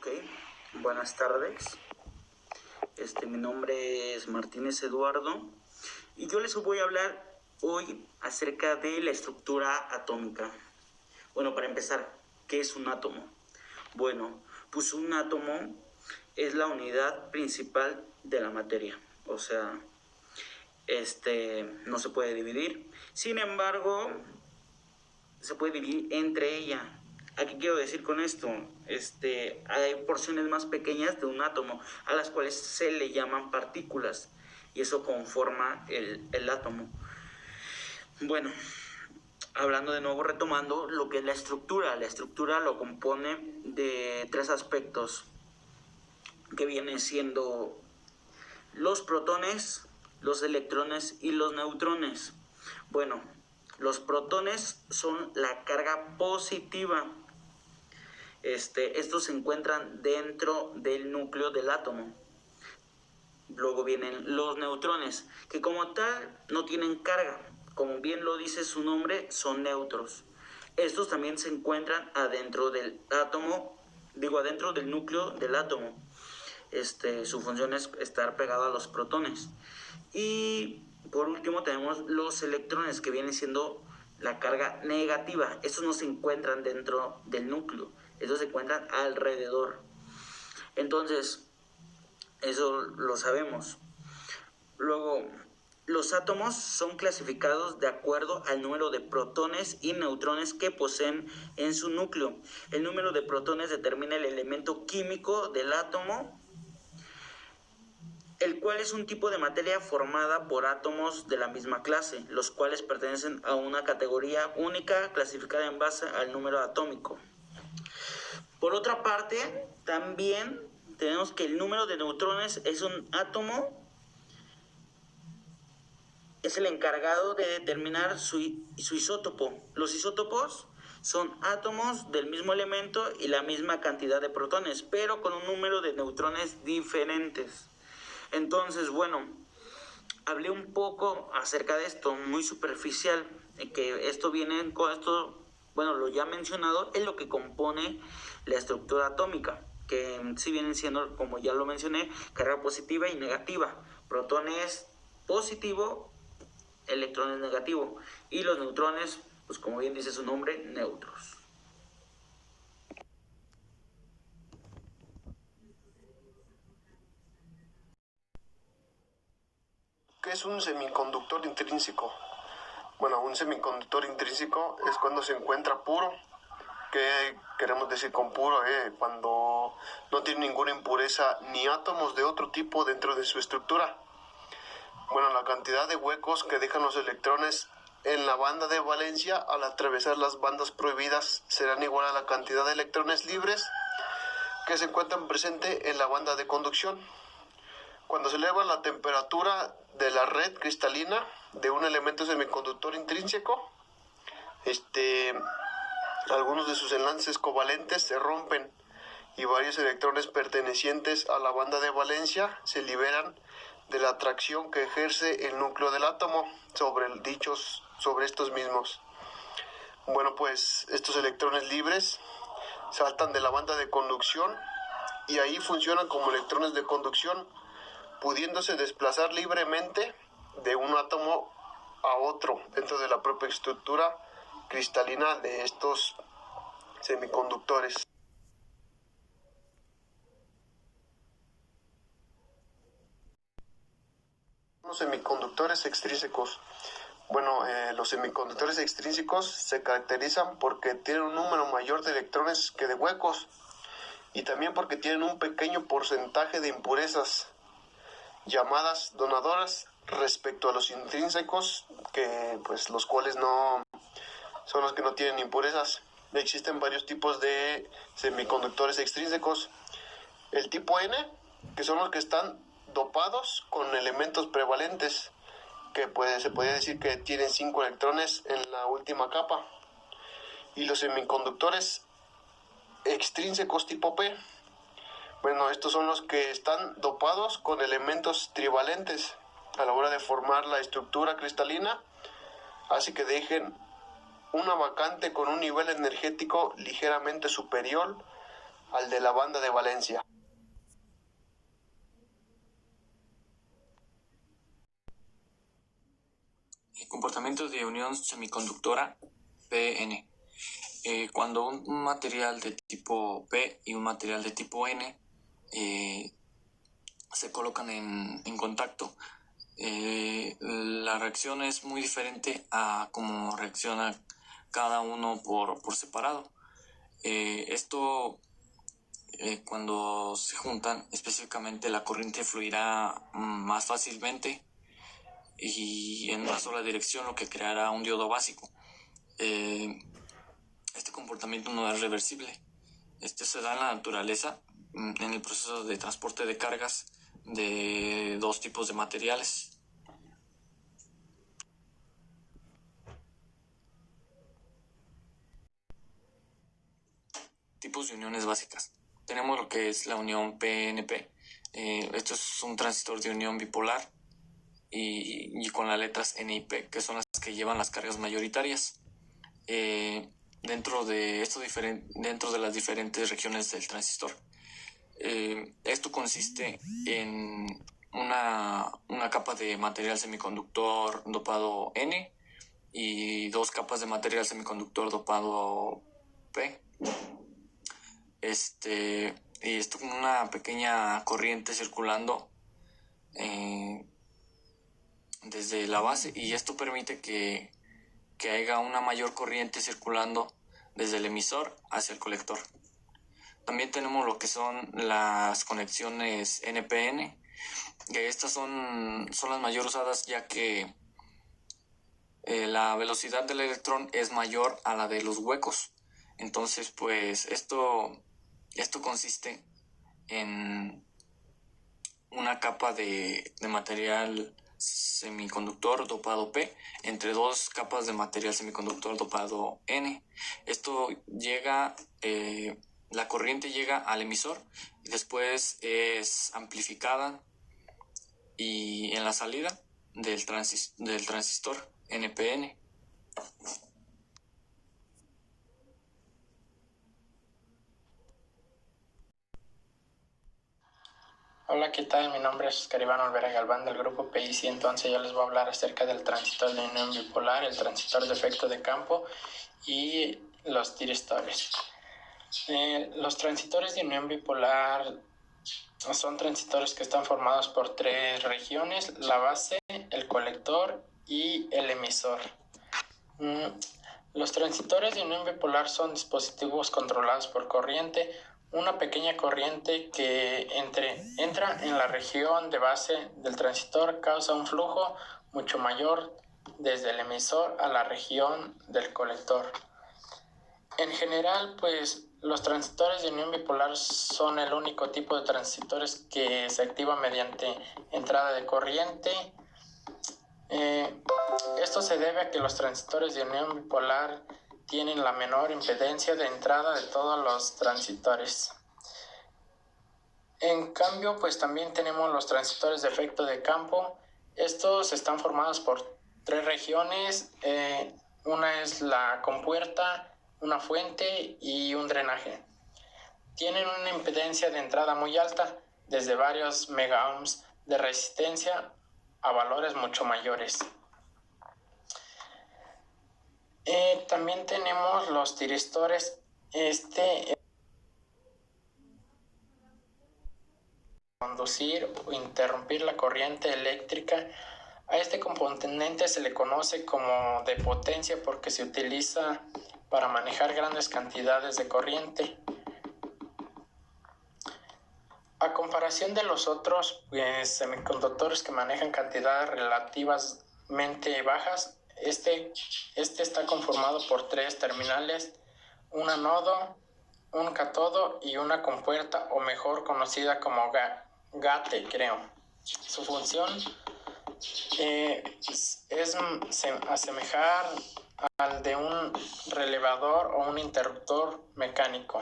Ok, buenas tardes. Mi nombre es Martínez Eduardo y yo les voy a hablar hoy acerca de la estructura atómica. Bueno, para empezar, ¿qué es un átomo? Bueno, pues un átomo es la unidad principal de la materia. O sea, no se puede dividir. Sin embargo, se puede dividir entre ella. ¿A qué quiero decir con esto? Hay porciones más pequeñas de un átomo a las cuales se le llaman partículas y eso conforma el átomo. Bueno, hablando de nuevo, retomando lo que es la estructura lo compone de tres aspectos que vienen siendo los protones, los electrones y los neutrones. Bueno, los protones son la carga positiva. Estos se encuentran dentro del núcleo del átomo. Luego vienen los neutrones, que como tal no tienen carga. Como bien lo dice su nombre, son neutros. Estos también se encuentran adentro del átomo, adentro del núcleo del átomo. Su función es estar pegado a los protones. Y por último tenemos los electrones, que vienen siendo la carga negativa. Estos no se encuentran dentro del núcleo, estos se encuentran alrededor. Entonces, eso lo sabemos. Luego, los átomos son clasificados de acuerdo al número de protones y neutrones que poseen en su núcleo. El número de protones determina el elemento químico del átomo, el cual es un tipo de materia formada por átomos de la misma clase, los cuales pertenecen a una categoría única clasificada en base al número atómico. Por otra parte, también tenemos que el número de neutrones es un átomo, es el encargado de determinar su isótopo. Los isótopos son átomos del mismo elemento y la misma cantidad de protones, pero con un número de neutrones diferentes. Entonces, bueno, hablé un poco acerca de esto, muy superficial, que esto viene con esto, bueno, lo ya mencionado, es lo que compone la estructura atómica, que sí vienen siendo, como ya lo mencioné, carga positiva y negativa. Protones positivo, electrones negativo, y los neutrones, pues como bien dice su nombre, neutros. ¿Qué es un semiconductor intrínseco? Bueno, un semiconductor intrínseco es cuando se encuentra puro. ¿Qué queremos decir con puro? Cuando no tiene ninguna impureza ni átomos de otro tipo dentro de su estructura. Bueno, la cantidad de huecos que dejan los electrones en la banda de valencia al atravesar las bandas prohibidas serán igual a la cantidad de electrones libres que se encuentran presentes en la banda de conducción. Cuando se eleva la temperatura de la red cristalina de un elemento semiconductor intrínseco, algunos de sus enlaces covalentes se rompen y varios electrones pertenecientes a la banda de valencia se liberan de la atracción que ejerce el núcleo del átomo sobre estos mismos. Bueno, pues estos electrones libres saltan de la banda de conducción y ahí funcionan como electrones de conducción, pudiéndose desplazar libremente de un átomo a otro dentro de la propia estructura cristalina de estos semiconductores. Los semiconductores extrínsecos. Bueno, los semiconductores extrínsecos se caracterizan porque tienen un número mayor de electrones que de huecos y también porque tienen un pequeño porcentaje de impurezas llamadas donadoras respecto a los intrínsecos, que pues los cuales no son los que no tienen impurezas. Existen varios tipos de semiconductores extrínsecos. El tipo N, que son los que están dopados con elementos prevalentes, que se podría decir que tienen 5 electrones en la última capa. Y los semiconductores extrínsecos tipo P, bueno, estos son los que están dopados con elementos trivalentes a la hora de formar la estructura cristalina, así que dejen una vacante con un nivel energético ligeramente superior al de la banda de valencia. Comportamientos de unión semiconductora PN. Cuando un material de tipo P y un material de tipo N se colocan en contacto, la reacción es muy diferente a cómo reacciona cada uno por separado. Cuando se juntan, específicamente la corriente fluirá más fácilmente y en una sola dirección, lo que creará un diodo básico. Este comportamiento no es reversible. Este se da en la naturaleza en el proceso de transporte de cargas de dos tipos de materiales. Tipos de uniones básicas. Tenemos lo que es la unión PNP. Esto es un transistor de unión bipolar y con las letras N y P, que son las que llevan las cargas mayoritarias. Dentro de las diferentes regiones del transistor. Esto consiste en una capa de material semiconductor dopado N y dos capas de material semiconductor dopado P. Y esto con una pequeña corriente circulando desde la base, y esto permite que haya una mayor corriente circulando desde el emisor hacia el colector. También tenemos lo que son las conexiones NPN, que estas son las mayor usadas, ya que la velocidad del electrón es mayor a la de los huecos. Entonces, pues esto consiste en una capa de material semiconductor dopado P entre dos capas de material semiconductor dopado N. Esto la corriente llega al emisor y después es amplificada y en la salida del transistor NPN. Hola, ¿qué tal? Mi nombre es Oscar Iván Olvera Galván del grupo PIC. Entonces yo les voy a hablar acerca del transistor de unión bipolar, el transistor de efecto de campo y los tiristores. Los transistores de unión bipolar son transistores que están formados por tres regiones: la base, el colector y el emisor. Los transistores de unión bipolar son dispositivos controlados por corriente. Una pequeña corriente que entra en la región de base del transistor causa un flujo mucho mayor desde el emisor a la región del colector. En general, pues los transistores de unión bipolar son el único tipo de transistores que se activa mediante entrada de corriente. Esto se debe a que los transistores de unión bipolar tienen la menor impedancia de entrada de todos los transistores. En cambio, pues también tenemos los transistores de efecto de campo. Estos están formados por tres regiones. Una es la compuerta, una fuente y un drenaje. Tienen una impedancia de entrada muy alta, desde varios megaohms de resistencia a valores mucho mayores. También tenemos los tiristores. Conducir o interrumpir la corriente eléctrica. A este componente se le conoce como de potencia porque se utiliza para manejar grandes cantidades de corriente. A comparación de los otros semiconductores que manejan cantidades relativamente bajas, este está conformado por tres terminales: un anodo, un catodo y una compuerta, o mejor conocida como gate, creo. Su función es asemejar al de un relevador o un interruptor mecánico.